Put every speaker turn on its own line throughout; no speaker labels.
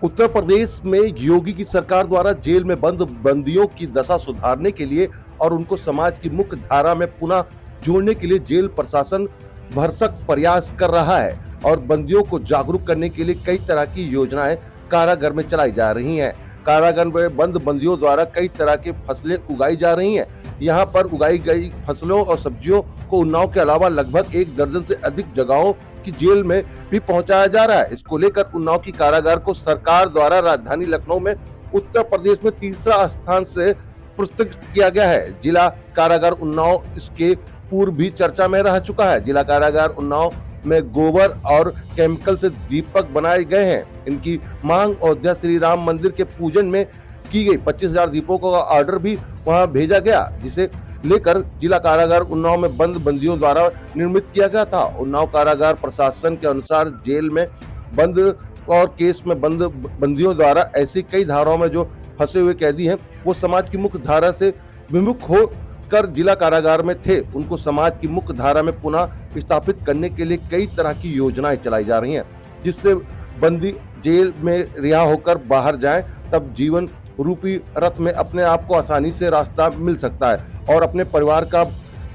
उत्तर प्रदेश में योगी की सरकार द्वारा जेल में बंद बंदियों की दशा सुधारने के लिए और उनको समाज की मुख्य धारा में पुनः जोड़ने के लिए जेल प्रशासन भरसक प्रयास कर रहा है और बंदियों को जागरूक करने के लिए कई तरह की योजनाएं कारागार में चलाई जा रही हैं। कारागार में बंद बंदियों द्वारा कई तरह की फसलें उगाई जा रही हैं। यहाँ पर उगाई गई फसलों और सब्जियों को उन्नाव के अलावा लगभग 1 दर्जन से अधिक जगहों की जेल में भी पहुंचाया जा रहा है। इसको लेकर उन्नाव की कारागार को सरकार द्वारा राजधानी लखनऊ में उत्तर प्रदेश में तीसरा स्थान से पुरस्कृत किया गया है। जिला कारागार उन्नाव इसके पूर्व भी चर्चा में रह चुका है। जिला कारागार उन्नाव में गोबर और केमिकल से दीपक बनाए गए हैं। इनकी मांग अयोध्या श्री राम मंदिर के पूजन में की गई 25,000 दीपों का ऑर्डर भी वहां भेजा गया, जिसे लेकर जिला कारागार उन्नाव में बंद बंदियों द्वारा निर्मित किया गया था। उन्नाव कारागार प्रशासन के अनुसार जेल में बंद और केस में बंद बंदियों द्वारा ऐसी कई धाराओं में जो फंसे हुए कैदी हैं वो समाज की मुख्य धारा से विमुख हो कर जिला कारागार में थे, उनको समाज की मुख्य धारा में पुनः स्थापित करने के लिए कई तरह की योजनाएं चलाई जा रही हैं, जिससे बंदी जेल में रिहा होकर बाहर जाएं, तब जीवन रूपी रथ में अपने आप को आसानी से रास्ता मिल सकता है और अपने परिवार का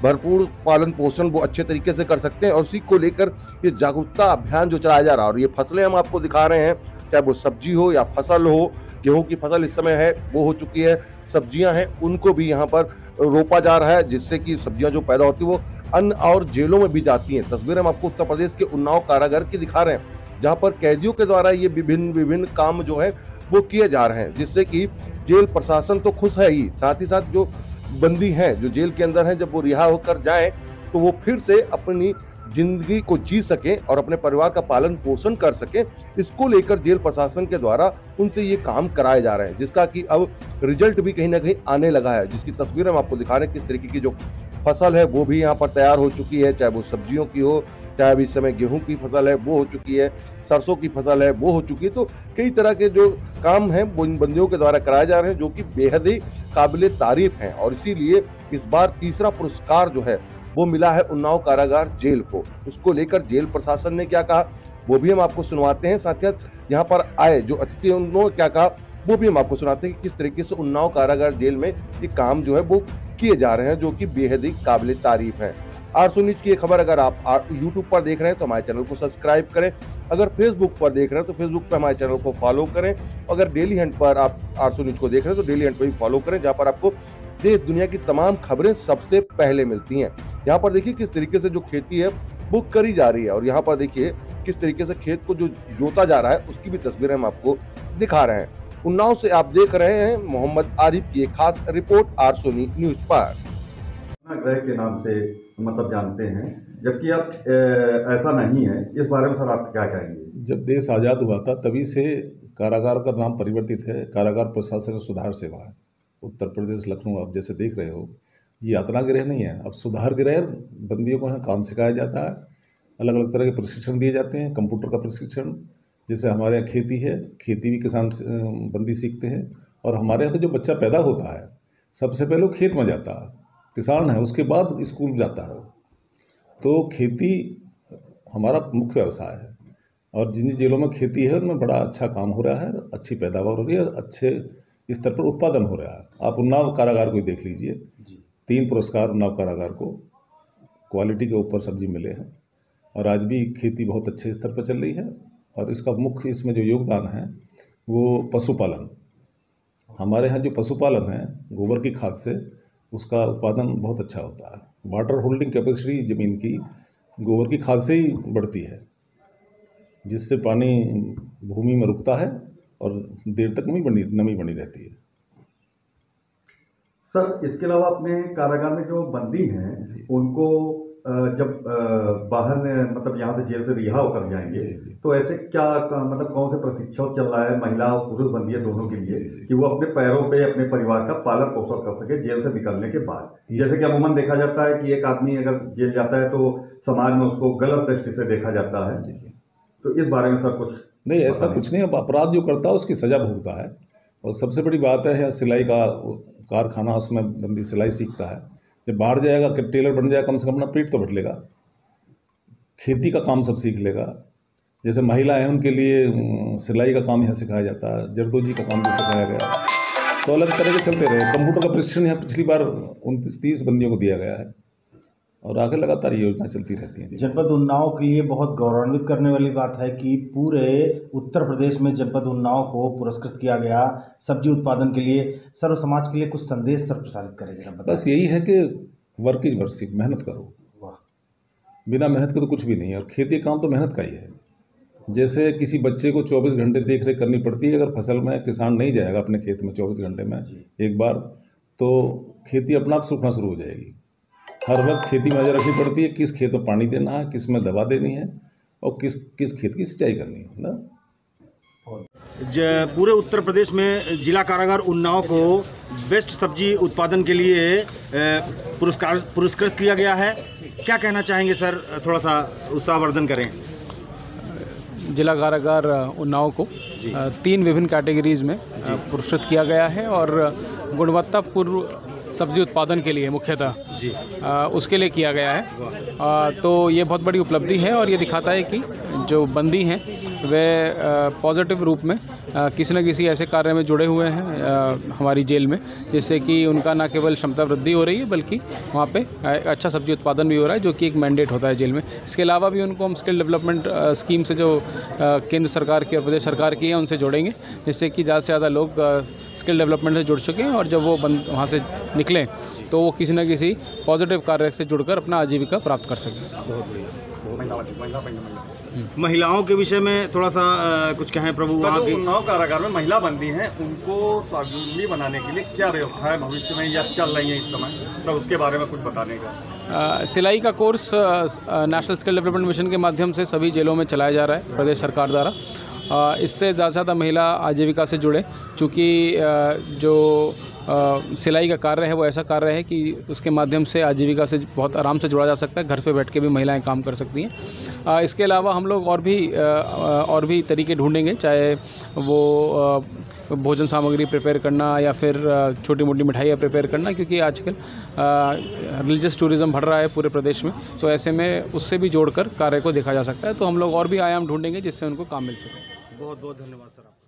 भरपूर पालन पोषण वो अच्छे तरीके से कर सकते हैं। और उसी को लेकर ये जागरूकता अभियान जो चलाया जा रहा है और ये फसलें हम आपको दिखा रहे हैं, चाहे वो सब्जी हो या फसल हो। गेहूं की फसल इस समय है वो हो चुकी है, सब्जियां हैं उनको भी यहाँ पर रोपा जा रहा है, जिससे कि सब्जियां जो पैदा होती है वो अन्न और जेलों में भी जाती हैं। तस्वीर हम आपको उत्तर प्रदेश के उन्नाव कारागार की दिखा रहे हैं, जहाँ पर कैदियों के द्वारा ये विभिन्न काम जो है वो किए जा रहे हैं, जिससे कि जेल प्रशासन तो खुश है ही, साथ ही साथ जो बंदी हैं जो जेल के अंदर हैं, जब वो रिहा होकर जाएं तो वो फिर से अपनी जिंदगी को जी सकें और अपने परिवार का पालन पोषण कर सकें। इसको लेकर जेल प्रशासन के द्वारा उनसे ये काम कराए जा रहे हैं, जिसका कि अब रिजल्ट भी कहीं ना कहीं आने लगा है, जिसकी तस्वीर हम आपको दिखा रहे हैं। किस तरीके की जो फसल है वो भी यहाँ पर तैयार हो चुकी है, चाहे वो सब्जियों की हो, चाहे अभी इस समय गेहूं की फसल है वो हो चुकी है, सरसों की फसल है वो हो चुकी है। तो कई तरह के जो काम हैं वो इन बंदियों के द्वारा कराए जा रहे हैं, जो कि बेहद ही काबिले तारीफ हैं। और इसीलिए इस बार तीसरा पुरस्कार जो है वो मिला है उन्नाव कारागार जेल को। उसको लेकर जेल प्रशासन ने क्या कहा वो भी हम आपको सुनवाते हैं, साथ ही यहाँ पर आए जो अतिथि उन्होंने क्या कहा वो भी हम आपको सुनाते हैं कि किस तरीके से उन्नाव कारागार जेल में ये काम जो है वो किए जा रहे हैं, जो कि बेहद ही काबिले तारीफ है। आरसू न्यूज की ये खबर अगर आप यूट्यूब पर देख रहे हैं तो हमारे चैनल को सब्सक्राइब करें, अगर फेसबुक पर देख रहे हैं तो फेसबुक पर हमारे चैनल को फॉलो करें, अगर डेली हंट पर आप आरसू न्यूज को देख रहे हैं तो डेली हंट पर भी फॉलो करें, जहां पर आपको देश दुनिया की तमाम खबरें सबसे पहले मिलती हैं। यहाँ पर देखिए किस तरीके से जो खेती है वो करी जा रही है और यहाँ पर देखिए किस तरीके से खेत को जो जोता जा रहा है उसकी भी तस्वीरें हम आपको दिखा रहे हैं। उन्नाव से आप देख रहे हैं मोहम्मद आरिफ की एक खास रिपोर्ट आरसू न्यूज पर।
ग्रह के नाम से मतलब जानते हैं, जबकि अब ऐसा नहीं है। इस बारे में सर आप क्या कहेंगे?
जब देश आज़ाद हुआ था तभी से कारागार का नाम परिवर्तित है, कारागार प्रशासन सुधार सेवा है। उत्तर प्रदेश लखनऊ आप जैसे देख रहे हो, ये यातना गृह नहीं है, अब सुधार गृह। बंदियों को यहाँ काम सिखाया जाता है, अलग अलग तरह के प्रशिक्षण दिए जाते हैं, कंप्यूटर का प्रशिक्षण, जैसे हमारे यहाँ खेती है, खेती भी किसान बंदी सीखते हैं। और हमारे यहाँ तो जो बच्चा पैदा होता है सबसे पहले वो खेत में जाता है, किसान है, उसके बाद स्कूल जाता है। तो खेती हमारा मुख्य व्यवसाय है और जिन जेलों में खेती है उनमें बड़ा अच्छा काम हो रहा है, अच्छी पैदावार हो रही है, अच्छे स्तर पर उत्पादन हो रहा है। आप उन्नाव कारागार को देख लीजिए, 3 पुरस्कार उन्नाव कारागार को क्वालिटी के ऊपर सब्जी मिले हैं और आज भी खेती बहुत अच्छे स्तर पर चल रही है। और इसका मुख्य इसमें जो योगदान है वो पशुपालन। हमारे यहाँ जो पशुपालन है गोबर की खाद से उसका उत्पादन बहुत अच्छा होता है। वाटर होल्डिंग कैपेसिटी ज़मीन की गोबर की खाद से ही बढ़ती है, जिससे पानी भूमि में रुकता है और देर तक नमी बनी रहती है।
सर इसके अलावा अपने कारागार में जो बंदी हैं उनको जब बाहर में मतलब यहाँ से जेल से रिहा होकर जाएंगे तो ऐसे क्या मतलब कौन से प्रशिक्षण चल रहा है महिला और पुरुष बंदी दोनों के लिए कि वो अपने पैरों पे अपने परिवार का पालन पोषण कर सके जेल से निकलने के बाद? जैसे कि अमूमन देखा जाता है कि एक आदमी अगर जेल जाता है तो समाज में उसको गलत दृष्टि से देखा जाता है, तो इस बारे में सर कुछ?
नहीं, ऐसा कुछ नहीं। अब अपराध जो करता है उसकी सजा भुगता है। और सबसे बड़ी बात है सिलाई का कारखाना, उसमें बंदी सिलाई सीखता है, जब बाहर जाएगा टेलर बन जाएगा, कम से कम अपना पेट तो भर लेगा। खेती का काम सब सीख लेगा, जैसे महिला हैं उनके लिए सिलाई का काम यहाँ सिखाया जाता है, जरदोजी का काम भी सिखाया गया। तो अलग तरह के चलते रहे। कंप्यूटर का प्रशिक्षण यहाँ पिछली बार 29-30 बंदियों को दिया गया है और आगे लगातार ये योजना चलती रहती है।
जनपद उन्नाव के लिए बहुत गौरवान्वित करने वाली बात है कि पूरे उत्तर प्रदेश में जनपद उन्नाव को पुरस्कृत किया गया सब्जी उत्पादन के लिए। सर्व समाज के लिए कुछ संदेश सर प्रसारित करें जरा।
बस यही है कि वर्क इज वर्शिप, मेहनत करो। बिना मेहनत के तो कुछ भी नहीं है, और खेती काम तो मेहनत का ही है। जैसे किसी बच्चे को 24 घंटे देख रेख करनी पड़ती है, अगर फसल में किसान नहीं जाएगा अपने खेत में 24 घंटे में एक बार, तो खेती अपना आप सूखना शुरू हो जाएगी। हर वक्त खेती में नजर रखनी पड़ती है, किस खेत में पानी देना है, किस में दवा देनी है और किस खेत की सिंचाई करनी है ना।
पूरे उत्तर प्रदेश में जिला कारागार उन्नाव को बेस्ट सब्जी उत्पादन के लिए पुरस्कृत किया गया है। क्या कहना चाहेंगे सर, थोड़ा सा उत्साहवर्धन करें।
जिला कारागार उन्नाव को 3 विभिन्न कैटेगरीज में पुरस्कृत किया गया है और गुणवत्तापूर्ण सब्जी उत्पादन के लिए मुख्यतः उसके लिए किया गया है। तो ये बहुत बड़ी उपलब्धि है और ये दिखाता है कि जो बंदी हैं वे पॉजिटिव रूप में किसी न किसी ऐसे कार्य में जुड़े हुए हैं हमारी जेल में, जिससे कि उनका न केवल क्षमता वृद्धि हो रही है बल्कि वहाँ पे अच्छा सब्जी उत्पादन भी हो रहा है, जो कि एक मैंडेट होता है जेल में। इसके अलावा भी उनको हम स्किल डेवलपमेंट स्कीम से जो केंद्र सरकार की और प्रदेश सरकार की है उनसे जोड़ेंगे, जिससे कि ज़्यादा से ज़्यादा लोग स्किल डेवलपमेंट से जुड़ चुके हैं और जब वो वहाँ से निकलें तो वो किसी न किसी पॉजिटिव कार्य से जुड़कर अपना आजीविका प्राप्त कर सकें।
बहुत बढ़िया। महिलाओं के विषय में थोड़ा सा कुछ कहें प्रभु। वहाँ के
उन्नाव कारागार में महिला बंदी हैं, उनको स्वावलंबी बनाने के लिए क्या व्यवस्था है भविष्य में या चल रही है इस समय, तो उसके बारे में कुछ बताने का।
सिलाई का course national skill development mission के माध्यम से सभी जेलों में चलाया जा रहा है प्रदेश सरकार द्वारा। इससे ज़्यादा से ज़्यादा महिला आजीविका से जुड़े, चूँकि जो सिलाई का कार्य है वो ऐसा कार्य है कि उसके माध्यम से आजीविका से बहुत आराम से जुड़ा जा सकता है। घर पे बैठ के भी महिलाएं काम कर सकती हैं। इसके अलावा हम लोग और भी तरीके ढूंढेंगे, चाहे वो भोजन सामग्री प्रिपेयर करना या फिर छोटी मोटी मिठाइयाँ प्रिपेयर करना, क्योंकि आजकल रिलीजियस टूरिज़्म बढ़ रहा है पूरे प्रदेश में, तो ऐसे में उससे भी जोड़कर कार्य को देखा जा सकता है। तो हम लोग और भी आयाम ढूंढेंगे जिससे उनको काम मिल सके।
बहुत बहुत धन्यवाद सर।